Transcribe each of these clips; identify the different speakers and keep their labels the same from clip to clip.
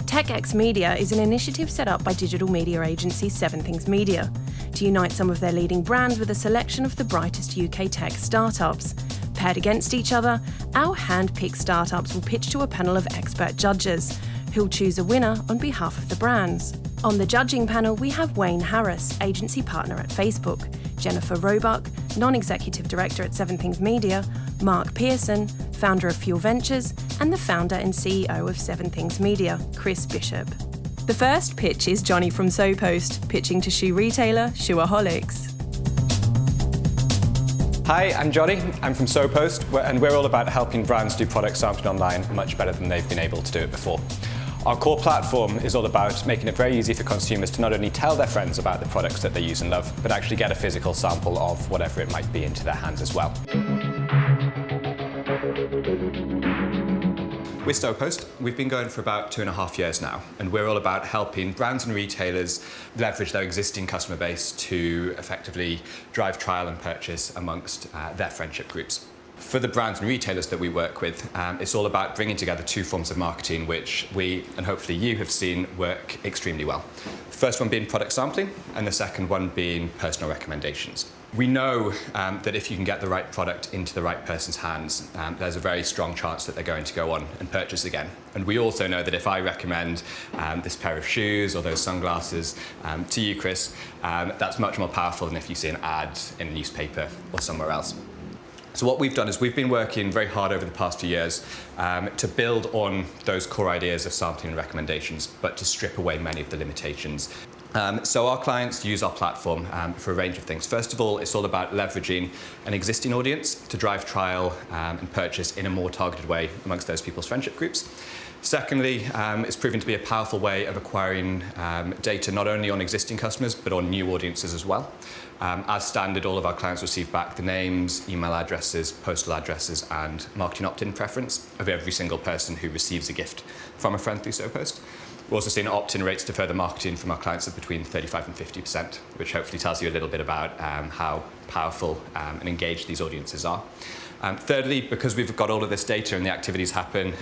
Speaker 1: TechX Media is an initiative set up by digital media agency 7things Media to unite some of their leading brands with a selection of the brightest UK tech startups. Paired against each other, our hand-picked startups will pitch to a panel of expert judges who'll choose a winner on behalf of the brands. On the judging panel, we have Wayne Harris, agency partner at Facebook, Jennifer Roebuck, non-executive director at 7things Media, Mark Pearson, founder of Fuel Ventures, and the founder and CEO of 7things Media, Chris Bishop. The first pitch is Johnny from SOPOST, pitching to shoe retailer Shoeaholics.
Speaker 2: Hi, I'm Johnny. I'm from SOPOST, and we're all about helping brands do product sampling online much better than they've been able to do it before. Our core platform is all about making it very easy for consumers to not only tell their friends about the products that they use and love, but actually get a physical sample of whatever it might be into their hands as well. With SOPOST, we've been going for about 2.5 years now, and we're all about helping brands and retailers leverage their existing customer base to effectively drive trial and purchase amongst their friendship groups. For the brands and retailers that we work with, it's all about bringing together two forms of marketing which we, and hopefully you, have seen work extremely well. The first one being product sampling, and the second one being personal recommendations. We know that if you can get the right product into the right person's hands, there's a very strong chance that they're going to go on and purchase again. And we also know that if I recommend this pair of shoes or those sunglasses to you, Chris, that's much more powerful than if you see an ad in a newspaper or somewhere else. So what we've done is we've been working very hard over the past few years to build on those core ideas of sampling and recommendations, but to strip away many of the limitations. So our clients use our platform for a range of things. First of all, it's all about leveraging an existing audience to drive trial and purchase in a more targeted way amongst those people's friendship groups. Secondly, it's proven to be a powerful way of acquiring data not only on existing customers, but on new audiences as well. As standard, all of our clients receive back the names, email addresses, postal addresses, and marketing opt-in preference of every single person who receives a gift from a friend through SOPOST. We're also seeing opt-in rates to further marketing from our clients of between 35% and 50%, which hopefully tells you a little bit about how powerful and engaged these audiences are. Thirdly, because we've got all of this data and the activities happen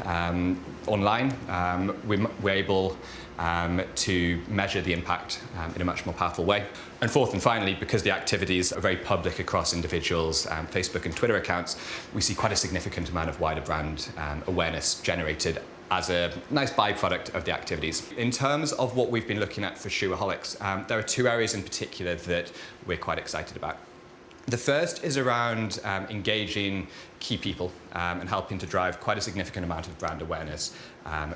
Speaker 2: online, we're able to measure the impact in a much more powerful way. And fourth and finally, because the activities are very public across individuals' Facebook and Twitter accounts, we see quite a significant amount of wider brand awareness generated as a nice byproduct of the activities. In terms of what we've been looking at for Shoeaholics, there are two areas in particular that we're quite excited about. The first is around engaging key people and helping to drive quite a significant amount of brand awareness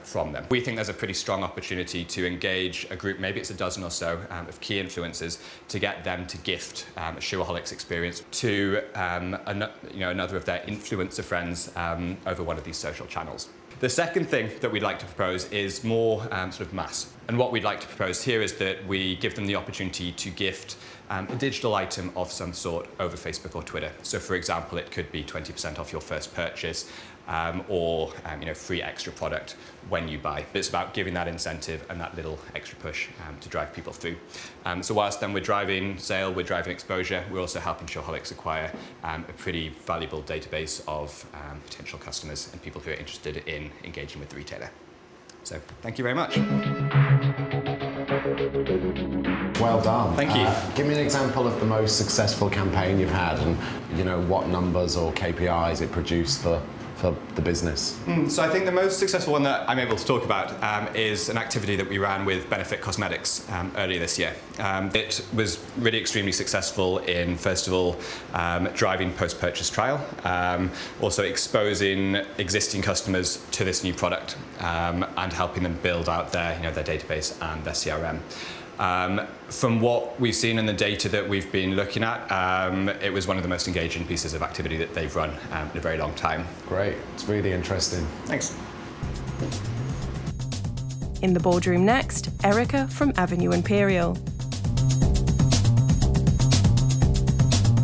Speaker 2: from them. We think there's a pretty strong opportunity to engage a group, maybe it's a dozen or so, of key influencers to get them to gift a Shoeaholics experience to another of their influencer friends over one of these social channels. The second thing that we'd like to propose is more sort of mass. And what we'd like to propose here is that we give them the opportunity to gift a digital item of some sort over Facebook or Twitter. So for example, it could be 20% off your first purchase or free extra product when you buy. It's about giving that incentive and that little extra push to drive people through. So whilst then we're driving sale, we're driving exposure, we're also helping Shoeaholics acquire a pretty valuable database of potential customers and people who are interested in engaging with the retailer. So thank you very much.
Speaker 3: Well done.
Speaker 2: Thank you.
Speaker 3: Give me an example of the most successful campaign you've had and what numbers or KPIs it produced for the business.
Speaker 2: So I think the most successful one that I'm able to talk about is an activity that we ran with Benefit Cosmetics earlier this year. It was really extremely successful in, first of all, driving post-purchase trial, also exposing existing customers to this new product and helping them build out their database and their CRM. From what we've seen in the data that we've been looking at, it was one of the most engaging pieces of activity that they've run in a very long time.
Speaker 3: Great, it's really interesting.
Speaker 2: Thanks.
Speaker 1: In the boardroom next, Erica from Avenue Imperial.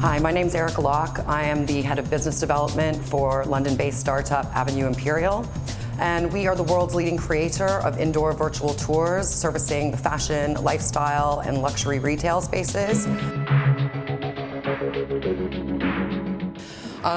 Speaker 4: Hi, my name's Erica Locke. I am the head of business development for London-based startup Avenue Imperial. And we are the world's leading creator of indoor virtual tours, servicing the fashion, lifestyle, and luxury retail spaces.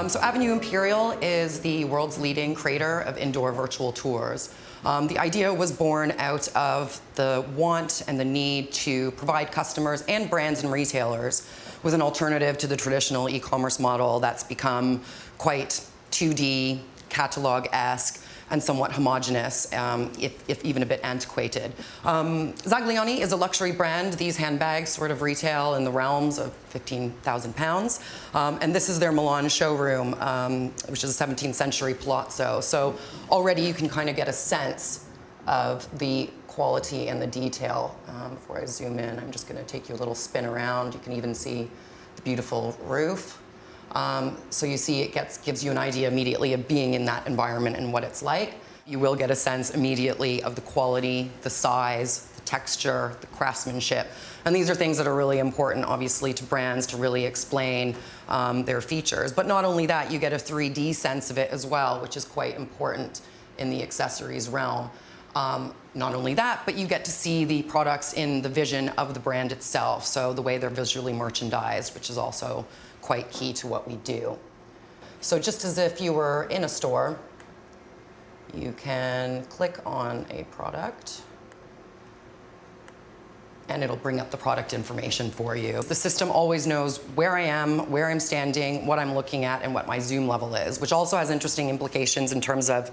Speaker 4: So Avenue Imperial is the world's leading creator of indoor virtual tours. The idea was born out of the want and the need to provide customers and brands and retailers with an alternative to the traditional e-commerce model that's become quite 2D, catalog-esque, and somewhat homogenous, if even a bit antiquated. Zaglioni is a luxury brand. These handbags sort of retail in the realms of £15,000. And this is their Milan showroom, which is a 17th century palazzo. So already you can kind of get a sense of the quality and the detail. Before I zoom in, I'm just going to take you a little spin around. You can even see the beautiful roof. So you see it gives you an idea immediately of being in that environment and what it's like. You will get a sense immediately of the quality, the size, the texture, the craftsmanship. And these are things that are really important, obviously, to brands to really explain their features. But not only that, you get a 3D sense of it as well, which is quite important in the accessories realm. Not only that, but you get to see the products in the vision of the brand itself, so the way they're visually merchandised, which is also quite key to what we do. So just as if you were in a store, you can click on a product and it'll bring up the product information for you. The system always knows where I am, where I'm standing, what I'm looking at, and what my zoom level is, which also has interesting implications in terms of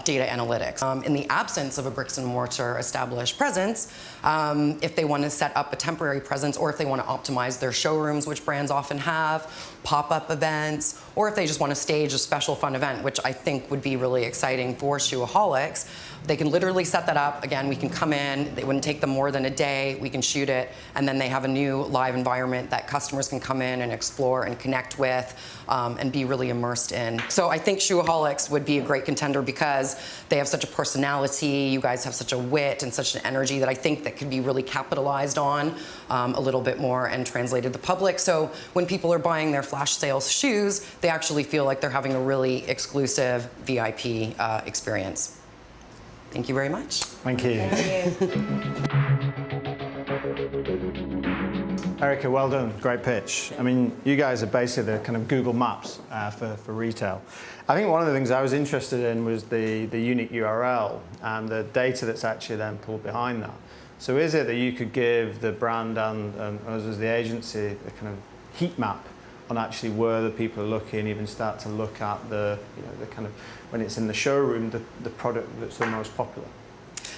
Speaker 4: data analytics. In the absence of a bricks and mortar established presence, if they want to set up a temporary presence, or if they want to optimize their showrooms, which brands often have, pop-up events, or if they just want to stage a special fun event, which I think would be really exciting for Shoeaholics, they can literally set that up. Again, we can come in, it wouldn't take them more than a day, we can shoot it, and then they have a new live environment that customers can come in and explore and connect with and be really immersed in. So I think Shoeaholics would be a great contender because they have such a personality, you guys have such a wit and such an energy that I think that could be really capitalized on a little bit more and translated to the public. So when people are buying their flash sales shoes, they actually feel like they're having a really exclusive VIP experience. Thank you very much.
Speaker 5: Thank you.
Speaker 1: Thank you.
Speaker 5: Erica, well done. Great pitch. I mean, you guys are basically the kind of Google Maps for retail. I think one of the things I was interested in was the unique URL and the data that's actually then pulled behind that. So is it that you could give the brand and us as the agency a kind of heat map on actually where the people are looking, even start to look at the kind of, when it's in the showroom, the product that's the most popular?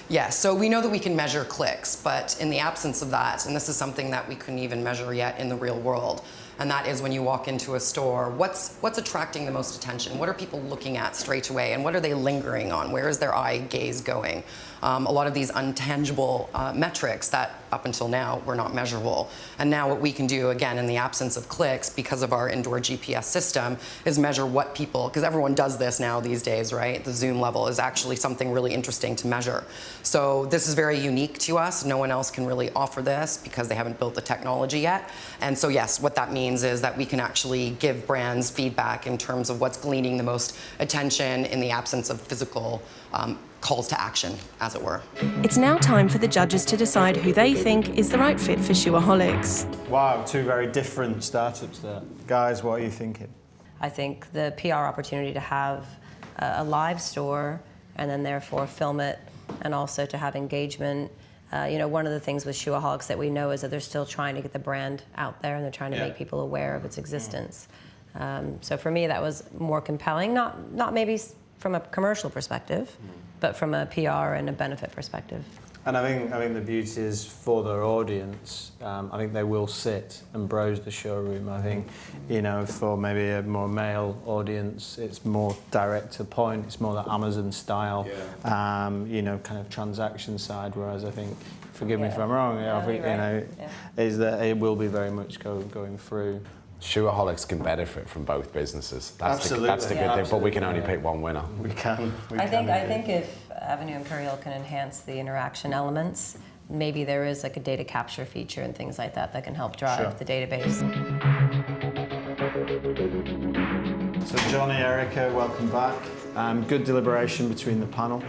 Speaker 4: Yes, so we know that we can measure clicks, but in the absence of that, and this is something that we couldn't even measure yet in the real world, and that is when you walk into a store, what's attracting the most attention? What are people looking at straight away, and what are they lingering on? Where is their eye gaze going? A lot of these untangible metrics that up until now were not measurable. And now what we can do, again, in the absence of clicks, because of our indoor GPS system, is measure what people, because everyone does this now these days, right? The zoom level is actually something really interesting to measure. So this is very unique to us. No one else can really offer this because they haven't built the technology yet. And so yes, what that means is that we can actually give brands feedback in terms of what's gleaning the most attention in the absence of physical calls to action, as it were.
Speaker 1: It's now time for the judges to decide who they think is the right fit for Shoeaholics.
Speaker 5: Wow, two very different startups there. Guys, what are you thinking?
Speaker 6: I think the PR opportunity to have a live store and then therefore film it, and also to have engagement. One of the things with Shoeaholics that we know is that they're still trying to get the brand out there and they're trying to make people aware of its existence. So for me, that was more compelling, not maybe from a commercial perspective, but from a PR and a benefit perspective.
Speaker 5: And I think the beauty is for their audience, I think they will sit and browse the showroom. I think, for maybe a more male audience, it's more direct to the point, it's more the Amazon style, kind of transaction side, whereas I think, forgive me if I'm wrong, I think, is that it will be very much going through.
Speaker 3: Shoeaholics can benefit from both businesses. That's the good thing, but we can only pick one winner.
Speaker 5: We can.
Speaker 6: I think if Avenue Imperial can enhance the interaction elements, maybe there is like a data capture feature and things like that that can help drive the database.
Speaker 5: So Johnny, Erica, welcome back. Good deliberation between the panel,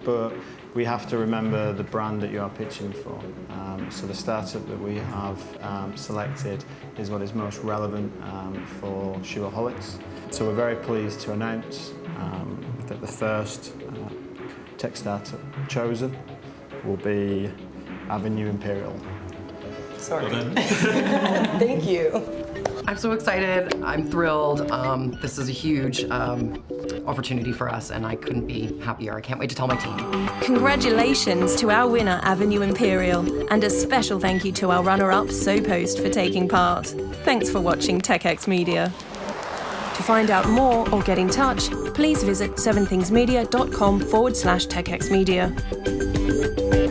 Speaker 5: but we have to remember the brand that you are pitching for. So the startup that we have selected is what is most relevant for Shoeaholics. So we're very pleased to announce that the first tech startup chosen will be Avenue Imperial.
Speaker 4: Sorry. Thank you. I'm so excited. I'm thrilled. This is a huge opportunity for us, and I couldn't be happier. I can't wait to tell my team.
Speaker 1: Congratulations to our winner, Avenue Imperial, and a special thank you to our runner-up, SOPOST, for taking part. Thanks for watching TechX Media. To find out more or get in touch, please visit 7thingsmedia.com/TechXmedia.